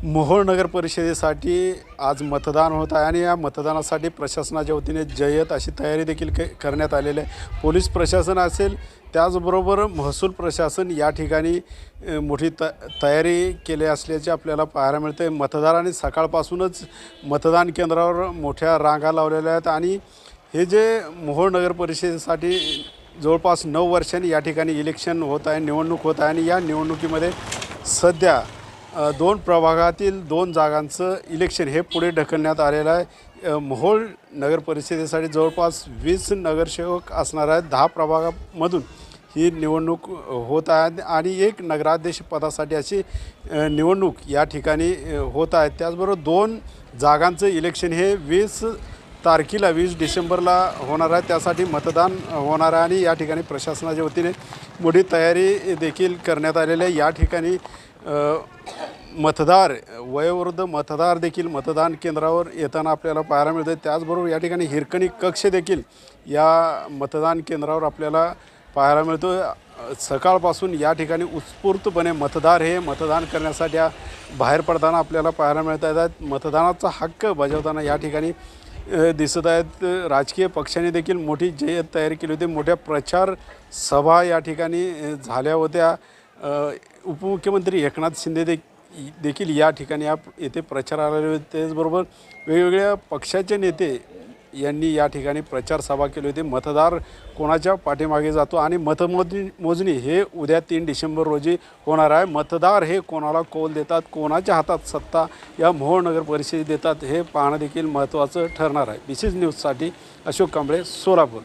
मोहोळ नगर परिषदेसाठी आज मतदान होत आहे आणि या मतदानासाठी प्रशासनाच्या वतीने जय्यत अशी तयारी देखील करण्यात आलेली आहे। पोलीस प्रशासन असेल त्याचबरोबर महसूल प्रशासन या ठिकाणी मोठी तयारी केली असल्याचे आपल्याला पाहायला मिळते। मतदारांनी सकाळपासूनच मतदान केंद्रावर मोठ्या रांगा लावलेल्या आहेत आणि हे जे मोहोळ नगर परिषदेसाठी जवळपास 9 वर्षांनी या ठिकाणी इलेक्शन होत आहे, निवडणूक होत आहे आणि या निवडणुकीमध्ये सध्या 2 प्रभागातील 2 जागांचं इलेक्शन हे पुढे ढकलण्यात आलेलं आहे। मोहोळ नगर परिषदेसाठी जवळपास 20 नगरसेवक असणार आहेत। 10 प्रभागामधून ही निवडणूक होत आहे आणि एक नगराध्यक्ष पदासाठी अशी निवडणूक या ठिकाणी होत आहे। त्याचबरोबर 2 जागांचं इलेक्शन हे 20 तारखेला 20 डिसेंबरला होणार आहे, त्यासाठी मतदान होणार आहे आणि या ठिकाणी प्रशासनाच्या वतीने मोठी तयारी देखील करण्यात आलेली आहे। या ठिकाणी मतदार वयोवृद्ध मतदार देखील मतदान केंद्रावर येताना आपल्याला पाहायला मिळते। त्याचबरोबर या ठिकाणी हिरकणी कक्ष देखील या मतदान केंद्रावर आपल्याला पाहायला मिळतो। सकाळपासून या ठिकाणी उत्स्फूर्तपणे मतदार हे मतदान करण्यासाठी बाहेर पडताना आपल्याला पाहायला मिळत आहेत। मतदानाचा हक्क बजावताना या ठिकाणी दिसत आहेत। राजकीय पक्षांनी देखील मोठी जय्यत तयारी केली होती। मोठ्या प्रचार सभा या ठिकाणी झाल्या होत्या। उपमुख्यमंत्री एकनाथ शिंदे देखील या ठिकाणी येथे प्रचाराला आले होते। त्याचबरोबर वेगवेगळ्या पक्षाचे नेते यांनी या ठिकाणी प्रचार सभा केली होती। मतदार कोणाच्या पाठीमागे जातो आणि मतमोजणी हे उद्या 3 डिसेंबर रोजी होणार आहे। मतदार हे कोणाला कौल देतात, कोणाच्या हातात सत्ता या मोहोळ नगर परिषदेत देतात हे पाहणं देखील महत्त्वाचं ठरणार आहे। BCS न्यूजसाठी अशोक कांबळे, सोलापूर।